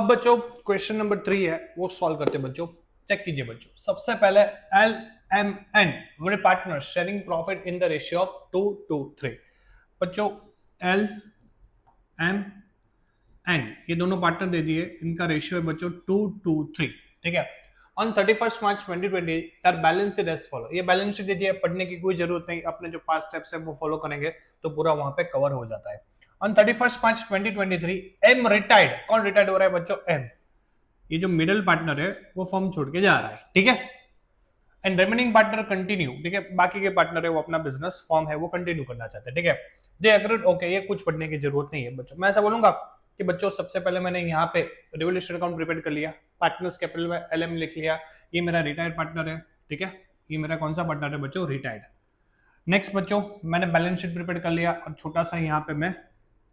बच्चों question number 3 है वो सॉल्व करते हैं बच्चों। चेक कीजिए बच्चों, सबसे पहले L M N were partner sharing profit in the ratio of 2:3। बच्चों एल एम एन ये दोनों पार्टनर दे दिए, इनका रेशियो है बच्चों 2:3। ठीक है। On 31 March 2020 the balance sheet as follow. ये बैलेंस शीट दीजिए, पढ़ने की कोई जरूरत नहीं, अपने जो 5 स्टेप्स है वो फॉलो करेंगे तो पूरा वहां पे कवर हो जाता है। On 31 March 2023 am retired. कौन रिटायर्ड हो रहा है बच्चों? एम। ये जो मिडिल पार्टनर है वो फर्म छोड़ के जा रहा है। ठीक है। And remaining partner continue. ठीक है, बाकी के पार्टनर है वो अपना बिजनेस फॉर्म है वो कंटिन्यू करना चाहते हैं। ठीक है, दे एग्रीड। ओके, ये कुछ पढ़ने की जरूरत नहीं है बच्चों। मैं ऐसा बोलूंगा कि बच्चों सबसे पहले मैंने यहाँ पे रिवोल्यूशन अकाउंट प्रिपेयर कर लिया, पार्टनर्स कैपिटल में एलएम लिख लिया, ये मेरा रिटायर्ड पार्टनर है। ठीक है, ये मेरा कौन सा पार्टनर है बच्चों? रिटायर्ड। नेक्स्ट बच्चों मैंने बैलेंस शीट प्रिपेयर कर लिया और छोटा सा यहाँ पे मैं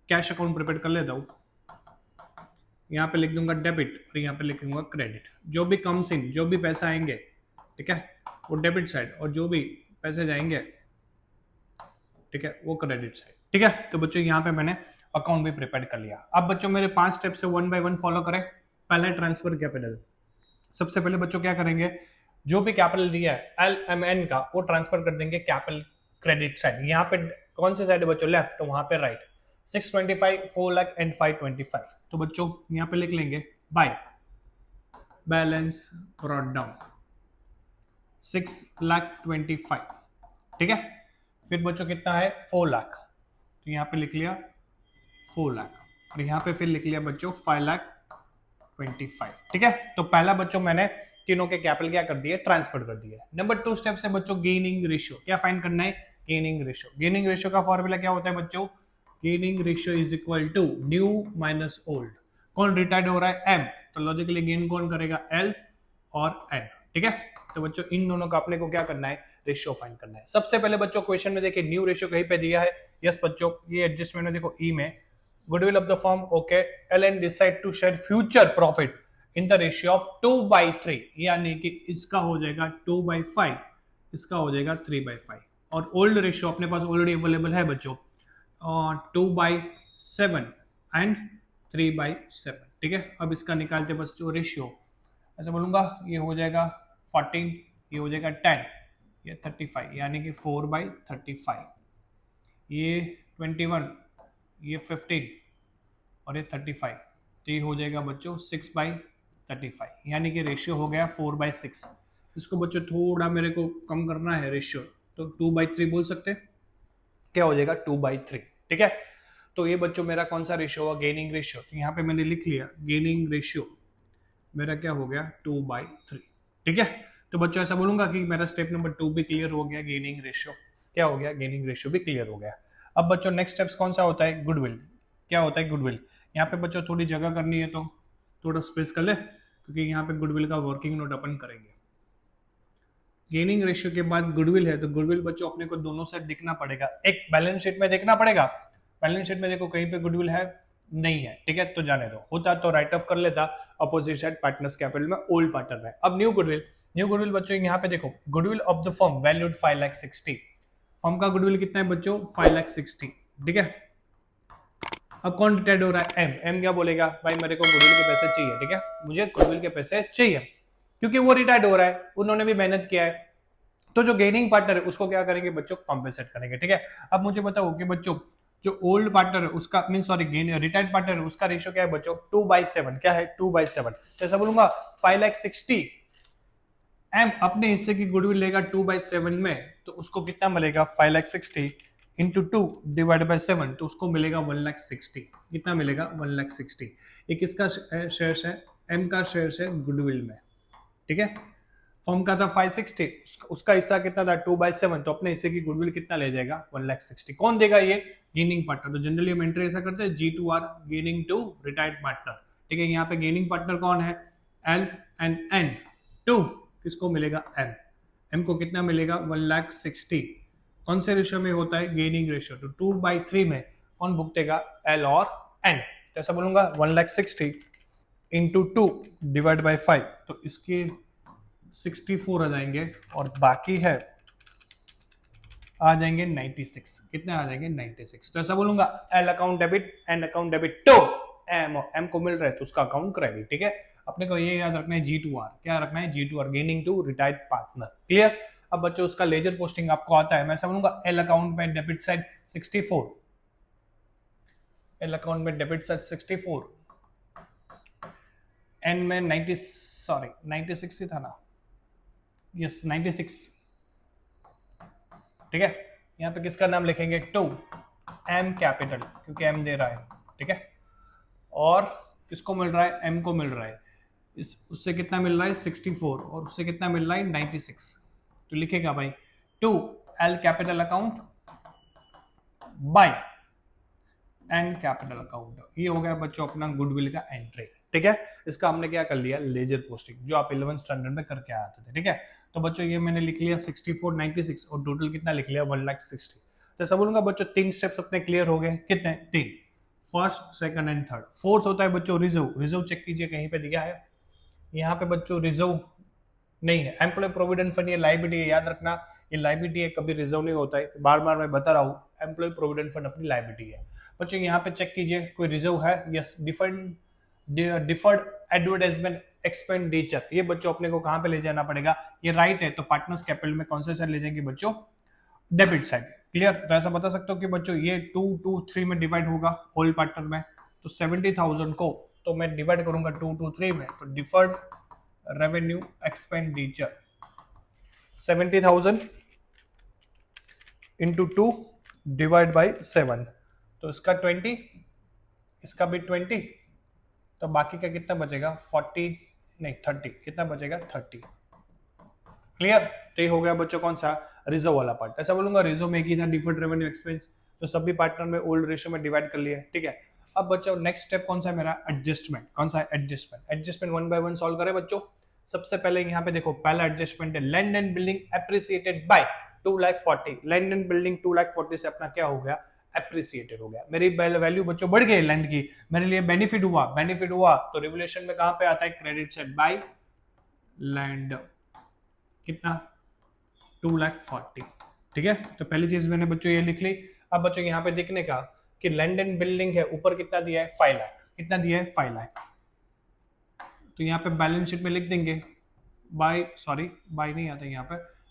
कैश अकाउंट प्रिपेयर कर लेता हूँ। यहाँ पे लिख दूंगा डेबिट और यहाँ पे लिखूंगा क्रेडिट। जो भी कम्स इन, जो भी पैसा आएंगे, ठीक है, वो डेबिट साइड, और जो भी पैसे जाएंगे, ठीक है, वो क्रेडिट साइड। ठीक है, तो बच्चों यहाँ पे मैंने अकाउंट भी प्रिपेयर कर लिया। अब बच्चों मेरे 5 स्टेप से 1 बाय 1 फॉलो करें। पहले ट्रांसफर कैपिटल। सबसे पहले बच्चों क्या करेंगे, जो भी कैपिटल दिया है एलएमएन का वो ट्रांसफर कर देंगे कैपिटल क्रेडिट साइड। यहाँ पे कौन से साइड है बच्चों? लेफ्ट, तो वहां पे राइट। 625, 4 लाख एंड 525। तो बच्चों यहाँ पे लिख लेंगे बाय बैलेंस ब्रॉट डाउन 6,25,000। ठीक है, फिर बच्चों कितना है? 4 लाख, तो यहाँ पे लिख लिया 4 लाख और यहाँ पे फिर लिख लिया बच्चों 5,25,000। ठीक है, तो पहला बच्चों मैंने तीनों के कैपिटल क्या कर दिए? ट्रांसफर कर दिए। नंबर 2 स्टेप से बच्चों गेनिंग रेशियो क्या फाइंड करना है? Gaining ratio. गेनिंग रेशियो का फॉर्मूला क्या होता है बच्चों? Gaining ratio is equal to new minus old. कौन रिटायर्ड हो रहा है? एम, तो लॉजिकली गेन कौन करेगा? एल और एन। ठीक है, तो बच्चों इन दोनों का अपने को क्या करना है? रेशियो फाइंड करना है। सबसे पहले बच्चों क्वेश्चन में देखिए न्यू रेशियो कहीं पे दिया है। यस बच्चों, ये एडजस्टमेंट में देखो ई में goodwill of the firm. Okay, L N decide to share future profit in the ratio of 2/3, यानी कि इसका हो जाएगा 2/5, इसका हो जाएगा 3/5। और ओल्ड रेशियो अपने पास ऑलरेडी अवेलेबल है बच्चों, 2/7 एंड 3/7। ठीक है, अब इसका निकालते बस जो रेशियो, ऐसा बोलूंगा ये हो जाएगा 14, ये हो जाएगा 10, ये 35, यानी कि 4/35, ये 21, ये 15 और ये 35, तो ये हो जाएगा बच्चों 6/35, यानी कि रेशियो हो गया 4/6। इसको बच्चों थोड़ा मेरे को कम करना है रेशियो, तो 2/3 बोल सकते हैं। क्या हो जाएगा? 2/3। ठीक है, तो ये बच्चों मेरा कौन सा रेशियो हुआ? Gaining ratio. तो यहाँ पे मैंने लिख लिया गेनिंग रेशियो मेरा क्या हो गया? 2/3। ठीक है, तो बच्चों ऐसा बोलूंगा कि मेरा स्टेप नंबर 2 भी क्लियर हो गया, गेनिंग रेशियो क्या हो गया? गेनिंग रेशियो भी क्लियर हो गया। अब बच्चों नेक्स्ट स्टेप्स कौन सा होता है? गुडविल। क्या होता है गुडविल? यहाँ पे बच्चों थोड़ी जगह करनी है तो थोड़ा स्पेस कर ले, क्योंकि यहाँ पे गुडविल का वर्किंग नोट अपन करेंगे। गेनिंग रेशियो के बाद गुडविल है, तो गुडविल बच्चों अपने को दोनों साइड दिखना पड़ेगा। एक बैलेंस शीट में देखना पड़ेगा, बैलेंस शीट में देखो कहीं पे गुडविल है नहीं है। ठीक है, तो जाने दो, होता तो राइट ऑफ कर लेता अपोजिट साइड पार्टनर्स कैपिटल में ओल्ड पार्टनर में। अब न्यू गुडविल। न्यू गुडविल बच्चों यहाँ पे देखो goodwill of the firm valued 5,60,000। Firm का गुडविल कितना है बच्चों? 5,60,000। ठीक है, अब कौन रिटायर्ड हो रहा है? एम। एम क्या बोलेगा? भाई मेरे को गुडविल के पैसे चाहिए। ठीक है, मुझे गुडविल के पैसे चाहिए, क्योंकि वो रिटायर्ड हो रहा है, उन्होंने भी मेहनत किया है। तो जो गेनिंग पार्टनर है उसको क्या करेंगे बच्चों? कॉम्पेंसेट करेंगे। ठीक है, अब मुझे बताओ कि बच्चों जो ओल्ड पार्टनर है उसका मीन सॉरी रिटायर्ड पार्टनर है उसका रेशियो क्या है बच्चों? 2/7। क्या है? 2/7। तो ऐसा बोलूंगा 5,60,000। एम अपने हिस्से की गुडविल लेगा 2/7 में, तो उसको कितना मिलेगा? 5,60,000 इंटू 2 डिवाइड बाई 7, तो उसको मिलेगा 1,60,000। कितना मिलेगा? 1,60,000। ये किसका शेयर है? एम का शेयर है गुडविल में। ठीक है, फर्म का था 560, उसका हिस्सा कितना था? 2/7, तो अपने हिस्से की गुडविल कितना ले जाएगा? 1,60,000। कौन देगा? ये गेनिंग पार्टनर। तो जनरली हम एंट्री ऐसा करते हैं G2R gaining to retired partner. ठीक है, यहाँ पे गेनिंग पार्टनर कौन है? L and N। 2 किसको मिलेगा? M। M को कितना मिलेगा? 1,60,000। कौन से रेशियो में होता है? Gaining ratio. तो 2/3 में कौन भुगतेगा? L और N। तो ऐसा बोलूंगा 1,60,000 इंटू 2 डिवाइड बाई 5, तो इसकी 64 आ जाएंगे और बाकी है आ जाएंगे 96। कितने आ जाएंगे? 96। तो ऐसा बोलूंगा L account debit, N account debit to M, और एम को मिल रहा है तो उसका अकाउंट क्रेडिट, ठीक है। अपने को ये याद रखना है G2R, क्या रखना है G2R, gaining to retired partner, clear. अब बच्चों उसका लेजर पोस्टिंग आपको आता है, मैं समझूंगा एल अकाउंट में डेबिट साइड 64, एल अकाउंट में डेबिट साइड 64, एन में 96 ही था ना, यस 96, ठीक है। यहाँ पे किसका नाम लिखेंगे, टू एम कैपिटल, क्योंकि एम दे रहा है, ठीक है। और किसको मिल रहा है, एम को मिल रहा है, उससे कितना मिल रहा है 64, और उससे कितना मिल रहा है 96, तो लिखेगा भाई to L capital account by N capital account. ये हो गया बच्चों अपना गुडविल का एंट्री, ठीक है। इसका हमने क्या कर लिया, लेजर पोस्टिंग, जो आप 11th स्टैंडर्ड में करके आते थे, ठीक है। तो बच्चों ये मैंने लिख लिया 64, 96 और टोटल कितना लिख लिया 1,60,000। तो सब बोलूंगा बच्चों 3 स्टेप्स अपने क्लियर हो गए, कितने 3, first second and third. Fourth होता है बच्चों रिजर्व, रिजर्व चेक कीजिए कहीं पे दिया है, यहाँ पे बच्चों रिजर्व नहीं है, एम्प्लॉय प्रोविडेंट फंड ये लायबिलिटी है, याद रखना ये लायबिलिटी है, कभी रिजर्व नहीं होता है, बार बार मैं बता रहा हूँ, एम्प्लॉय प्रोविडेंट फंड अपनी लायबिलिटी है। बच्चों यहाँ पे चेक कीजिए कोई रिजर्व है, यस डिफर्ड एडवर्टाइजमेंट एक्सपेंडिचर, ये बच्चों अपने को कहाँ पे ले जाना पड़ेगा, ये राइट है, तो पार्टनर्स कैपिटल में कौन से साइड ले जाएंगे बच्चों, डेबिट साइड, क्लियर। तो ऐसा बता सकते हो कि बच्चों ये 2 2 3 में डिवाइड होगा होल पार्टनर में, तो 70,000 को तो मैं डिवाइड करूंगा 2 2 3 में, तो deferred revenue expenditure 70,000 into 2 divide by 7, तो इसका 20, इसका भी 20, तो बाकी का कितना बचेगा 40 नहीं 30, कितना बचेगा 30, क्लियर। तो ये हो गया बच्चों कौन सा, रिजर्व वाला पार्ट। ऐसा बोलूंगा रिजर्व में एक ही था डिफर्ड रेवेन्यू एक्सपेंस, तो सभी पार्टनर में ओल्ड रेशियो में डिवाइड कर लिया, ठीक है। अब बच्चों नेक्स्ट स्टेप कौन सा है मेरा, एडजस्टमेंट, कौन सा है एडजस्टमेंट, एडजस्टमेंट 1 बाय 1 सॉल्व करें बच्चों। सबसे पहले यहाँ पे देखो पहला एडजस्टमेंट है land and building appreciated by 2,40,000, land and building 2,40,000 से अपना क्या हो गया, एप्रिसिएटेड हो गया, मेरी वैल्यू बच्चों बढ़ गई लैंड की, मेरे लिए बेनिफिट हुआ, तो रिवोल्यूशन में कहां पे आता है, क्रेडिट साइड बाय लैंड, कितना 2,40,000, ठीक है। तो पहली चीज मैंने बच्चों ये लिख ली। अब बच्चों यहाँ पे देखने का कि लैंड एंड बिल्डिंग है, ऊपर कितना दिया है 5 लाख, कितना दिया है 5 लाख, तो यहाँ पे बैलेंस शीट में लिख देंगे बाय नहीं आता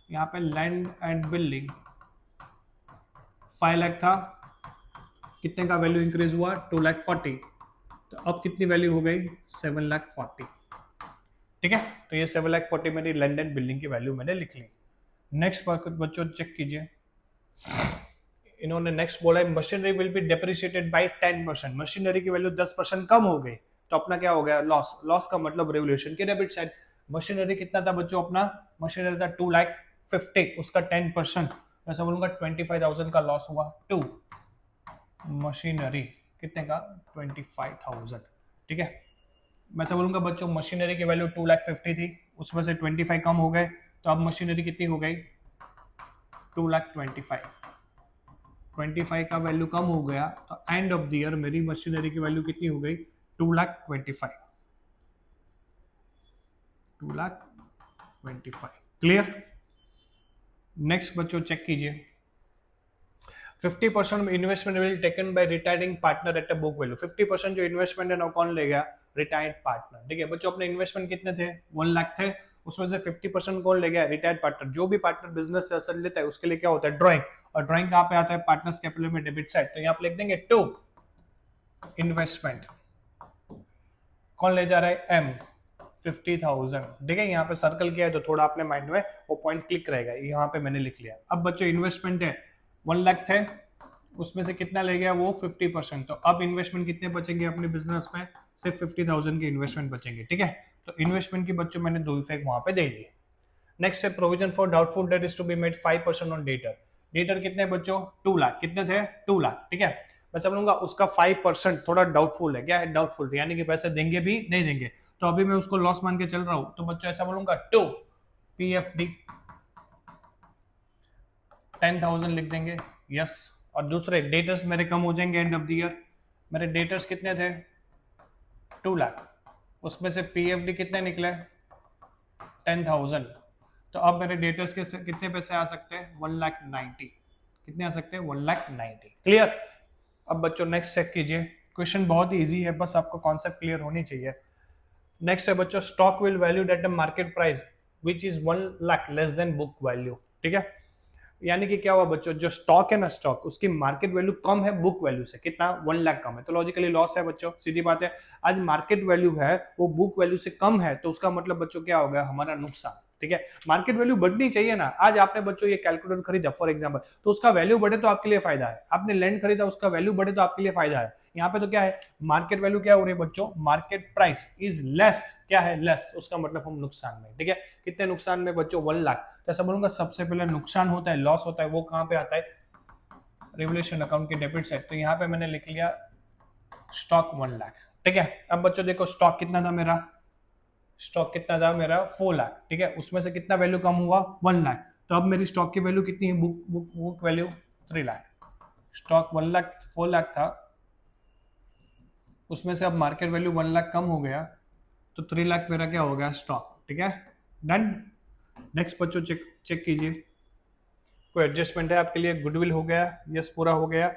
यहाँ पे लैंड एंड बिल्डिंग 5 लाख था, कितने का वैल्यू इंक्रीज हुआ 2,40,000, तो अब कितनी वैल्यू हो गई 7,40,000, ठीक है। तो ये 7,40,000 मेरी लैंड एंड बिल्डिंग की वैल्यू मैंने लिख ली। नेक्स्ट बच्चों चेक कीजिए, इन्होंने नेक्स्ट बोला है machinery will be depreciated by 10%, machinery की वैल्यू 10% कम हो गई, तो अपना क्या हो गया लॉस, लॉस का मतलब रेवोल्यूशन के डेबिट साइड। मशीनरी कितना था बच्चों अपना, मशीनरी था 2,50,000, उसका 10%, ऐसा बोलूंगा 25,000 का लॉस हुआ, टू मशीनरी कितने का 25,000, ठीक है। मैं ऐसा बोलूंगा बच्चों मशीनरी की वैल्यू 2,50,000 थी, उसमें से 25 कम हो गए, तो अब मशीनरी कितनी हो गई 2,25,000, 25 का वैल्यू कम हो गया, तो एंड ऑफ द ईयर मेरी मशीनरी की वैल्यू कितनी हो गई 2,25,000, 2,25,000, क्लियर। नेक्स्ट बच्चों चेक कीजिए 50% investment will taken by retiring partner at a book value, 50% जो इन्वेस्टमेंट है ना कौन लेगा, रिटायर्ड पार्टनर, ठीक है। बच्चों अपने इन्वेस्टमेंट कितने थे 1 लाख थे, उसमें से 50% कौन ले गया, रिटायर्ड पार्टनर। जो भी पार्टनर बिजनेस से असर लेता है उसके लिए क्या होता है ड्राइंग, और ड्राइंग कहाँ पे आता है पार्टनर्स कैपिटल में डेबिट साइड, तो यहाँ पे लिख देंगे टू इन्वेस्टमेंट, कौन ले जा रहा है एम 50,000, ठीक है। यहाँ पे सर्कल किया है तो थोड़ा अपने माइंड में वो पॉइंट क्लिक रहेगा, यहाँ पे मैंने लिख लिया। अब बच्चों इन्वेस्टमेंट है 1 लाख थे, उसमें से कितना ले गया वो 50%, तो अब इन्वेस्टमेंट कितने बचेंगे अपने बिजनेस में, सिर्फ 50,000 के इन्वेस्टमेंट बचेंगे, ठीक है। तो इन्वेस्टमेंट की बच्चों मैंने 2 इफेक्ट वहां पे दे दिए। नेक्स्ट है provision for doubtful debt is to be made 5% on debtor, debtor कितने बच्चों 2 लाख, कितने थे 2 लाख, ठीक है। मैं समझूंगा उसका 5% थोड़ा डाउटफुल है, क्या है डाउटफुल, यानी कि पैसे देंगे भी नहीं देंगे, तो अभी मैं उसको लॉस मान के चल रहा हूं, तो बच्चों ऐसा बोलूंगा 2 PFD 10,000 लिख देंगे, यस। और दूसरे डेटर्स मेरे कम हो जाएंगे एंड ऑफ द ईयर, मेरे डेटर्स कितने थे 2 लाख, उसमें से PFD कितने निकले 10,000, तो अब मेरे डेटर्स के कितने पैसे आ सकते हैं 1,90,000, कितने आ सकते हैं 1,90,000, क्लियर। अब बच्चों नेक्स्ट चेक कीजिए क्वेश्चन बहुत ही इजी है, बस आपको कॉन्सेप्ट क्लियर होनी चाहिए। नेक्स्ट है बच्चों, stock will valued at the market price which is 1 lakh less than book value. ठीक है, यानी कि क्या हुआ बच्चों, जो स्टॉक है ना, स्टॉक उसकी मार्केट वैल्यू कम है बुक वैल्यू से, कितना, 1 लाख कम है, तो लॉजिकली लॉस है बच्चों, सीधी बात है। आज मार्केट वैल्यू है वो बुक वैल्यू से कम है, तो उसका मतलब बच्चों क्या हो गया, हमारा नुकसान। ठीक है, मार्केट वैल्यू बढ़नी चाहिए ना। आज आपने बच्चों ये कैलकुलेटर खरीदा फॉर एग्जांपल, तो उसका वैल्यू बढ़े तो आपके लिए फायदा है। आपने लैंड खरीदा, उसका वैल्यू बढ़े तो आपके लिए फायदा है। यहाँ पे तो क्या है, मार्केट वैल्यू क्या हो रही है बच्चों, मार्केट प्राइस इज लेस, क्या है, लेस, उसका मतलब हम नुकसान में। ठीक है, कितने नुकसान में बच्चों, 1 लाख। तो ऐसा बोलूंगा सबसे पहले नुकसान होता है, लॉस होता है, वो कहां पे आता है, रिवोल्यूशन अकाउंट के डेबिट साइड। तो यहाँ पे मैंने लिख लिया स्टॉक 1 लाख। ठीक है, अब बच्चों देखो स्टॉक कितना था मेरा, स्टॉक कितना था मेरा 4 लाख। ठीक है, उसमें से कितना वैल्यू कम हुआ, 1 लाख। तो अब मेरी स्टॉक की वैल्यू कितनी है, book value 3 lakh. Stock 1 lakh 4 lakh था, उसमें से अब मार्केट वैल्यू 1 लाख कम हो गया, तो 3 लाख मेरा क्या हो गया, स्टॉक। ठीक है, डन। नेक्स्ट बच्चों चेक कीजिए, कोई एडजस्टमेंट है आपके लिए, गुडविल हो गया, यस पूरा हो गया,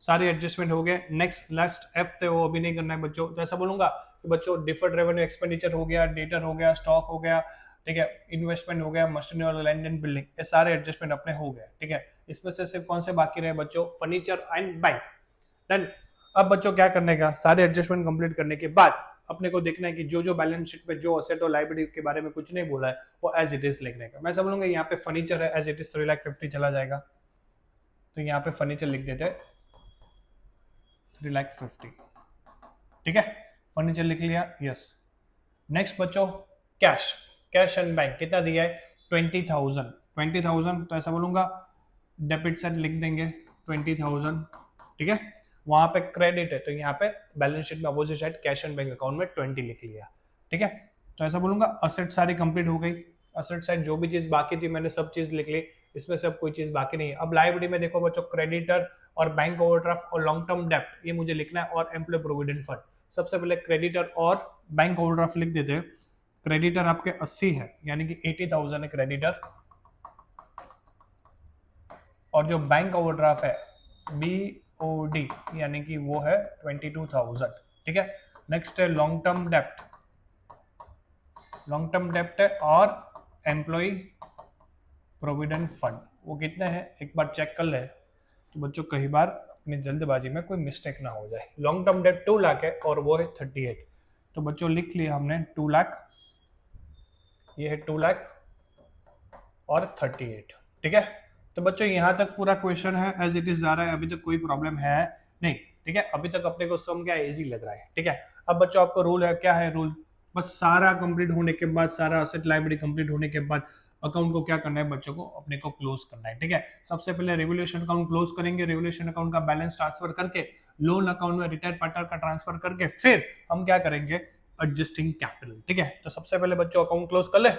सारे एडजस्टमेंट हो गए। नेक्स्ट एफ थे वो अभी नहीं करना है बच्चों। तो ऐसा बोलूंगा कि बच्चों डिफर्ड रेवेन्यू एक्सपेंडिचर हो गया, डेटर हो गया, स्टॉक हो गया, ठीक है, इन्वेस्टमेंट हो गया, मशीनरी और लैंड एंड बिल्डिंग, ये सारे एडजस्टमेंट अपने हो गए। ठीक है, इसमें से सिर्फ कौन से बाकी रहे बच्चों, फर्नीचर एंड बैंक। डन। अब बच्चों क्या करने का, सारे एडजस्टमेंट कंप्लीट करने के बाद अपने को देखना है कि जो जो बैलेंस शीट पे जो असेट और लायबिलिटी के बारे में कुछ नहीं बोला है वो एज इट इज लिखने का। मैं समझूंगा यहाँ पे फर्नीचर है, एज इट इज 3,50,000 चला जाएगा, तो यहाँ पे फर्नीचर लिख देते हैं 3,50,000। ठीक है, फर्नीचर लिख लिया, यस। नेक्स्ट बच्चों कैश एंड बैंक कितना दिया है, 20,000। तो ऐसा बोलूंगा डेबिट साइड लिख देंगे 20,000। ठीक है, वहां पे क्रेडिट है, तो यहाँ पे बैलेंस शीट में opposite side cash and bank account में 20 लिख लिया। ठीक है, तो ऐसा बोलूंगा असेट सारी कंप्लीट हो गई, असेट साइड जो भी चीज बाकी थी मैंने सब चीज लिख ली, इसमें से अब कोई चीज बाकी नहीं है। अब लायबिलिटी में देखो बच्चों, क्रेडिटर और बैंक ओवरड्राफ्ट और लॉन्ग टर्म डेप्ट ये मुझे लिखना है, और एम्प्लॉय प्रोविडेंट फंड। सबसे पहले क्रेडिटर और बैंक ओवरड्राफ्ट लिख देते हैं। क्रेडिटर आपके 80 है, यानी कि 80,000 है क्रेडिटर, और जो बैंक ओवरड्राफ्ट है BOD यानी कि वो है 22,000। ठीक है, नेक्स्ट है लॉन्ग टर्म डेप्ट है और एम्प्लॉय प्रोविडेंट फंड, वो कितने हैं एक बार चेक कर ले, तो बच्चों कई बार अपनी जल्दबाजी में कोई मिस्टेक ना हो जाए। लॉन्ग टर्म डेप्ट 2 लाख है और वो है 38, तो बच्चों लिख लिया हमने 2 लाख, ये है 2 लाख और 38। ठीक है, तो बच्चों यहां तक पूरा क्वेश्चन है, एज इट इज जा रहा है, अभी तक कोई प्रॉब्लम है नहीं। ठीक है, अभी तक अपने को सम क्या इजी लग रहा है। ठीक है, अब बच्चों आपको रूल है, क्या है रूल, बस सारा कंप्लीट होने के बाद, सारा असेट लायबिलिटी कंप्लीट होने के बाद अकाउंट को क्या करना है बच्चों को, अपने को क्लोज करना है। ठीक है, सबसे पहले रिवोल्यूशन अकाउंट क्लोज करेंगे, रिवोल्यूशन अकाउंट का बैलेंस ट्रांसफर करके लोन अकाउंट में रिटायर्ड पार्टनर का ट्रांसफर करके फिर हम क्या करेंगे, एडजस्टिंग कैपिटल। ठीक है, तो सबसे पहले बच्चों अकाउंट क्लोज कर ले।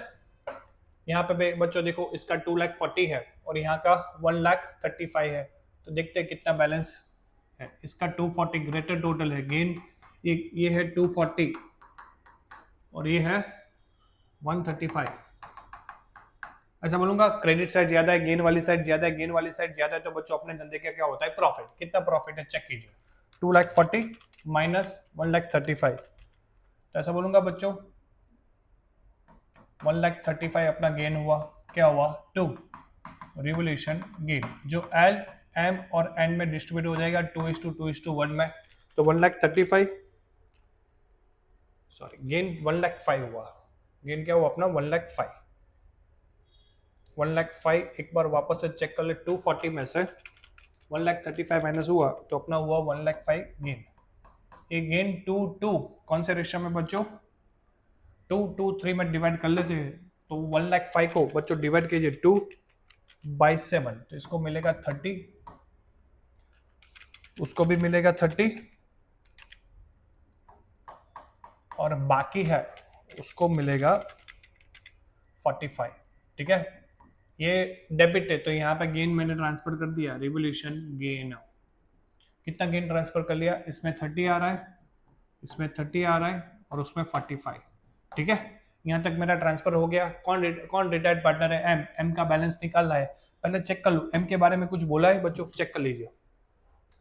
यहाँ पे बच्चों देखो इसका 2,40,000 है और यहाँ का 1,35,000 है, तो देखते हैं कितना बैलेंस है। इसका 240 ग्रेटर टोटल है, गेन ये है 240 और ये है 135। ऐसा बोलूंगा क्रेडिट साइड ज्यादा है, गेन वाली साइड ज्यादा है, गेन वाली साइड ज्यादा है, तो बच्चों अपने धंधे का क्या होता है, प्रॉफिट। कितना प्रॉफिट है चेक कीजिए, 2,40,000 माइनस 1,35,000, तो ऐसा बोलूंगा बच्चों 1,35,000 अपना गेन हुआ, क्या हुआ 2 रिवोल्यूशन गेन, जो L M और N में डिस्ट्रीब्यूट हो जाएगा 2:2:1 में, तो 1,35,000 सॉरी गेन 1,05,000 हुआ, गेन क्या हुआ अपना 1,05,000। एक बार वापस से चेक कर ले, 240 में से 1,35,000 माइनस हुआ तो अपना हुआ 1,05,000 गेन। ये गेन 2 कौन से रेशियो में बच्चों, 2:3 में डिवाइड कर लेते हैं, तो 1,05,000 को बच्चों डिवाइड कीजिए 2/7, तो इसको मिलेगा 30, उसको भी मिलेगा 30, और बाकी है उसको मिलेगा 45। ठीक है, ये डेबिट है, तो यहाँ पे गेन मैंने ट्रांसफर कर दिया, रिवोल्यूशन गेन। कितना गेन ट्रांसफर कर लिया, इसमें 30 आ रहा है, इसमें 30 आ रहा है और उसमें 45। ठीक है, यहाँ तक मेरा ट्रांसफर हो गया। कौन रिटायर्ड पार्टनर है, एम का बैलेंस निकालना है, पहले चेक कर लो एम के बारे में कुछ बोला है बच्चों, चेक कर लीजिए।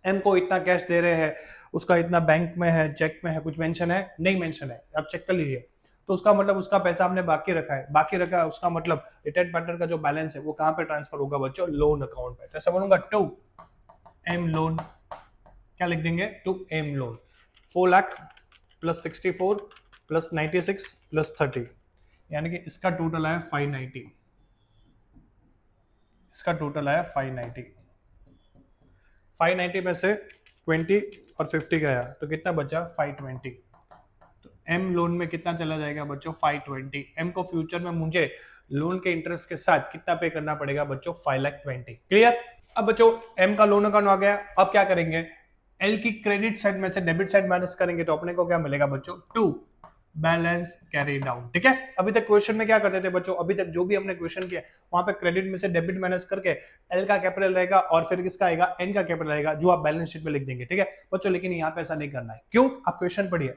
एम को इतना कैश दे रहे हैं उसका इतना बैंक में है, चेक में है, कुछ मेंशन है? नहीं मेंशन है, आप चेक कर लीजिए। तो उसका मतलब उसका पैसा हमने बाकी रखा है, बाकी रखा है, उसका मतलब रिटायर्ड पार्टनर का जो बैलेंस है वो कहाँ पे ट्रांसफर होगा बच्चों? लोन अकाउंट पे। तो ऐसा बोलूंगा टू एम लोन, क्या लिख देंगे? To M loan 4 lakh plus 64 plus 96 plus 30, यानी कि इसका टोटल आया 590, इसका टोटल आया 590। 590 में से 20 और 50 गया तो कितना बचा? 520। तो एम लोन में कितना चला जाएगा बच्चों? 520। एम को फ्यूचर में मुझे लोन के इंटरेस्ट के साथ कितना पे करना पड़ेगा बच्चों? 520। क्लियर? अब बच्चों एम का लोन अकाउंट आ गया, अब क्या करेंगे? एल की क्रेडिट साइड में से डेबिट साइड माइनस करेंगे तो अपने को क्या मिलेगा बच्चों? To balance carry down. ठीक है, अभी तक क्वेश्चन में क्या करते थे बच्चों? अभी तक जो भी हमने क्वेश्चन किया वहां पे क्रेडिट में से डेबिट माइनस करके एल का कैपिटल रहेगा और फिर किसका आएगा? एन का कैपिटल रहेगा, जो आप बैलेंस शीट में लिख देंगे। ठीक है बच्चों, लेकिन यहाँ पे ऐसा नहीं करना है। क्यों? आप क्वेश्चन पढ़िए,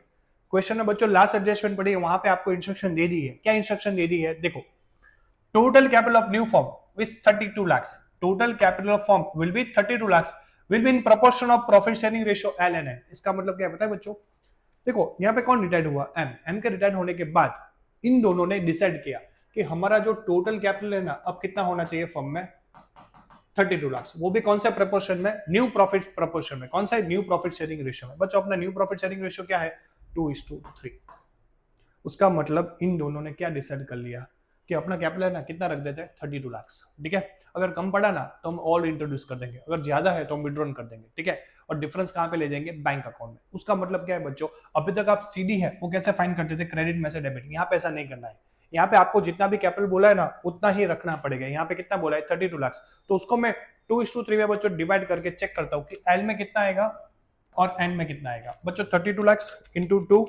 क्वेश्चन में बच्चों लास्ट एडजस्टमेंट पढ़िए, वहां पे आपको इंस्ट्रक्शन दे दी है। क्या इंस्ट्रक्शन दे दी है? देखो, total capital of new firm is 32 lakhs, total capital of firm will be 32 lakhs, will be in proportion of profit sharing ratio L and N. इसका मतलब क्या पता है बच्चों? देखो यहाँ पे कौन रिटायर्ड हुआ? एम। एम के रिटायर्ड होने के बाद इन दोनों ने डिसाइड किया कि हमारा जो टोटल कैपिटल है ना, अब कितना होना चाहिए फर्म में? 32 लाख। वो भी कौन सा प्रपोर्शन में? न्यू प्रॉफिट प्रपोर्शन में। कौन सा? न्यू प्रॉफिट शेयरिंग रेशियो में। बच्चों अपना न्यू प्रॉफिट शेयरिंग रेशियो क्या है? 2:3। उसका मतलब इन दोनों ने क्या डिसाइड कर लिया कि अपना कैपिटल है ना कितना रख देते हैं? 32 लाख। ठीक है, अगर कम पड़ा ना तो हम ऑल इंट्रोड्यूस कर देंगे, अगर ज्यादा है तो हम विड्रॉन कर देंगे। ठीक है, और डिफरेंस कहां पे ले जाएंगे? बैंक अकाउंट में। उसका मतलब क्या है बच्चों? अभी तक आप सीडी है वो कैसे फाइंड करते थे? क्रेडिट में से डेबिट। यहाँ पे ऐसा नहीं करना है, यहाँ पे आपको जितना भी कैपिटल बोला है ना उतना ही रखना पड़ेगा। यहाँ पे कितना बोला है? 32 लाख। तो उसको मैं 2:3 में बच्चों डिवाइड करके चेक करता हूँ कि एल में कितना आएगा और एन में कितना आएगा। बच्चों 32 लाख इंटू 2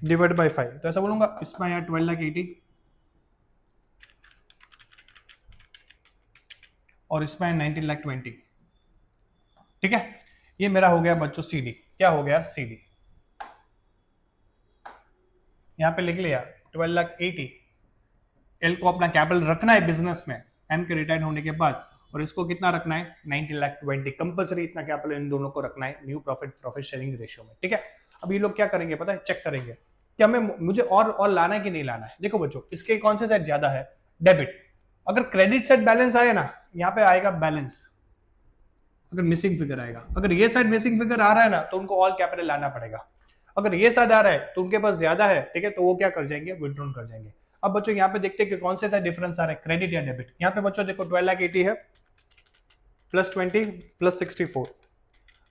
डिवाइड बाई 5, तो ऐसा बोलूंगा इसमें आया 12,80 और इसमें 19,20। ठीक है, ये मेरा हो गया बच्चों सीडी। क्या हो गया? सीडी। यहां पे लिख लिया 12,80। एल को अपना कैपिटल रखना है बिजनेस में एम के रिटायर्ड होने के बाद, और इसको कितना रखना है? 19,20। कंपल्सरी इतना कैपिटल इन दोनों को रखना है न्यू प्रॉफिट शेयरिंग रेशियो में। ठीक है, अब ये लोग क्या करेंगे पता है? चेक करेंगे कि हमें मुझे और लाना है कि नहीं लाना है। देखो बच्चों, इसके कौन से साइड ज्यादा है? डेबिट। अगर क्रेडिट साइड बैलेंस आए ना, यहाँ पे आएगा बैलेंस, अगर मिसिंग फिगर आएगा। अगर ये साइड मिसिंग फिगर आ रहा है ना तो उनको ऑल कैपिटल लाना पड़ेगा। अगर ये साइड आ रहा है तो उनके पास ज्यादा है, ठीक है, तो वो क्या कर जाएंगे? विड्रॉन कर जाएंगे। अब बच्चों यहाँ पे देखते हैं कि कौन से साइड डिफरेंस आ रहा है, क्रेडिट या डेबिट। यहाँ पे बच्चों देखो 12,80 है, प्लस 20 प्लस 64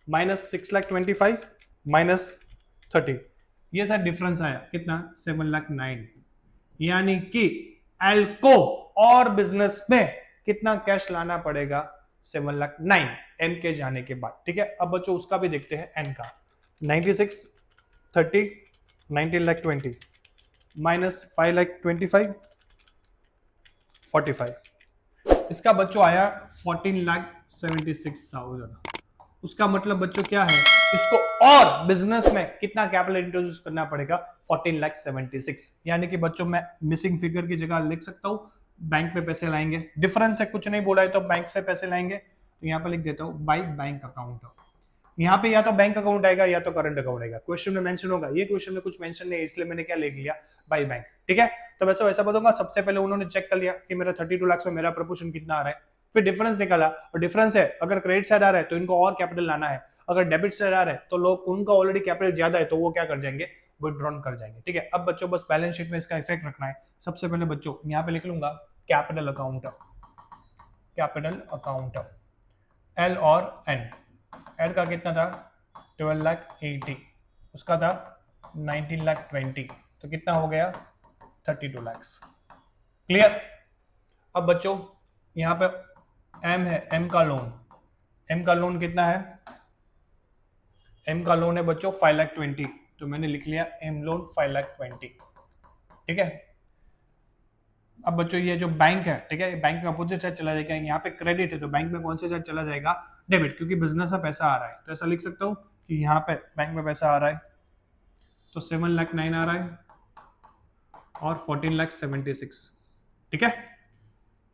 माइनस 6,25 माइनस 30, ये साइड डिफरेंस आया कितना? 7,09। यानी कि एल को और बिजनेस में कितना कैश लाना पड़ेगा? 7,09 एम के जाने के बाद। ठीक है, अब बच्चों उसका भी देखते हैं एन का। 96 30 19,20 माइनस 5,25 45, इसका बच्चों आया 14,76,000। उसका मतलब बच्चों क्या है? इसको और बिजनेस में कितना कैपिटल इंट्रोड्यूस करना पड़ेगा? 14,76। यानी कि बच्चों मैं मिसिंग फिगर की जगह लिख सकता हूं बैंक में पैसे लाएंगे। डिफरेंस है, कुछ नहीं बोला है तो बैंक से पैसे लाएंगे, तो यहाँ पे लिख देता हूं बाई बैंक अकाउंट। यहाँ पे या तो बैंक अकाउंट आएगा या तो करंट अकाउंट आएगा, क्वेश्चन में मेंशन होगा। ये क्वेश्चन में कुछ मेंशन नहीं है इसलिए मैंने क्या लिख लिया? By bank. ठीक है, तो वैसे ऐसा बताऊंगा, सबसे पहले उन्होंने चेक कर लिया कि मेरा 32 लाख में मेरा प्रपोर्शन कितना आ रहा है, फिर डिफरेंस निकाला, और डिफरेंस है अगर क्रेडिट साइड आ रहा है तो इनको और कैपिटल लाना है, अगर डेबिट साइड आ रहा है तो लोग उनका ऑलरेडी कैपिटल ज्यादा है तो वो क्या कर जाएंगे? विड्रॉन कर जाएंगे। ठीक है, अब बच्चों बस बैलेंस शीट में इसका इफेक्ट रखना है। सबसे पहले बच्चों यहाँ पे लिख लूंगा capital account, capital account L और एन। एल का कितना था? 12,80, उसका था 19,20, तो कितना हो गया? 32 लाख। क्लियर? अब बच्चों यहां पे एम है, एम का लोन, एम का लोन कितना है? एम का लोन है बच्चों 5,20,000, तो मैंने लिख लिया एम लोन 5,20,000। ठीक है, अब बच्चों ये जो बैंक है, ठीक है, बैंक में अपोजिट साइड चला जाएगा। यहाँ पे क्रेडिट है तो बैंक में कौन से साइड चला जाएगा? डेबिट, क्योंकि बिजनेस में पैसा आ रहा है। तो ऐसा लिख सकता हूँ कि यहाँ पे बैंक में पैसा आ रहा है तो 7,09,000 आ रहा है और 14,76,000। ठीक है,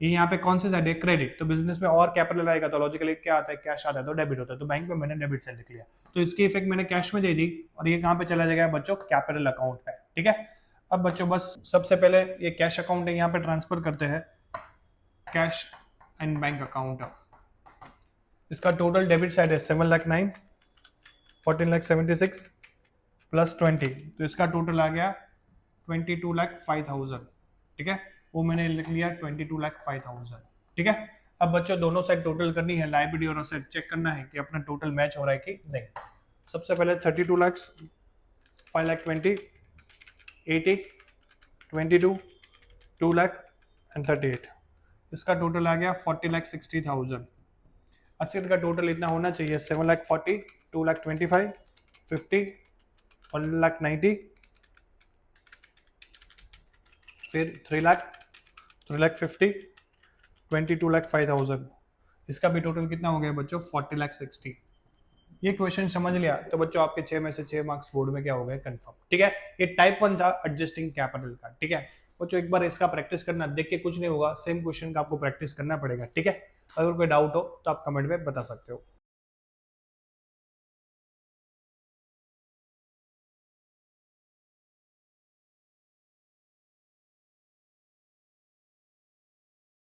ये यहाँ पे कौन सी साइड है, क्रेडिट, तो बिजनेस में और कैपिटल आएगा तो लॉजिकली क्या आता है, कैश आता है तो डेबिट होता है, तो बैंक में मैंने डेबिट साइड लिख लिया, तो इसकी इफेक्ट मैंने कैश में दे दी और ये कहाँ पे चला जाएगा बच्चों, कैपिटल अकाउंट पे, ठीक है। अब बच्चों बस सबसे पहले ये कैश अकाउंट है यहाँ पे ट्रांसफर करते हैं, कैश एंड बैंक अकाउंट, इसका टोटल डेबिट साइड है 7,09,000, 14,76,000 प्लस 20, तो इसका टोटल आ गया 22,05,000, ठीक है, वो मैंने लिख लिया 22,05,000, ठीक है। अब बच्चों दोनों साइड टोटल करनी है, लायबिलिटी और असेट चेक करना है कि अपना टोटल मैच हो रहा है कि नहीं। सबसे पहले 32 लाख, 5 लाख 20, 80, 22, 2 लाख एंड 38, इसका टोटल आ गया 40,60,000। असेट का टोटल इतना होना चाहिए 7 लाख 40, 2 लाख 25, 50, 1 लाख 90, फिर 3 लाख 50, 22,05,000, इसका भी टोटल कितना हो गया बच्चों 40,60,000। ये क्वेश्चन समझ लिया तो बच्चों आपके 6 में से 6 मार्क्स बोर्ड में क्या हो गए, कंफर्म, ठीक है। ये टाइप 1 था एडजस्टिंग कैपिटल का, ठीक है बच्चों, एक बार इसका प्रैक्टिस करना, देख के कुछ नहीं होगा, सेम क्वेश्चन का आपको प्रैक्टिस करना पड़ेगा, ठीक है। अगर कोई डाउट हो तो आप कमेंट में बता सकते हो।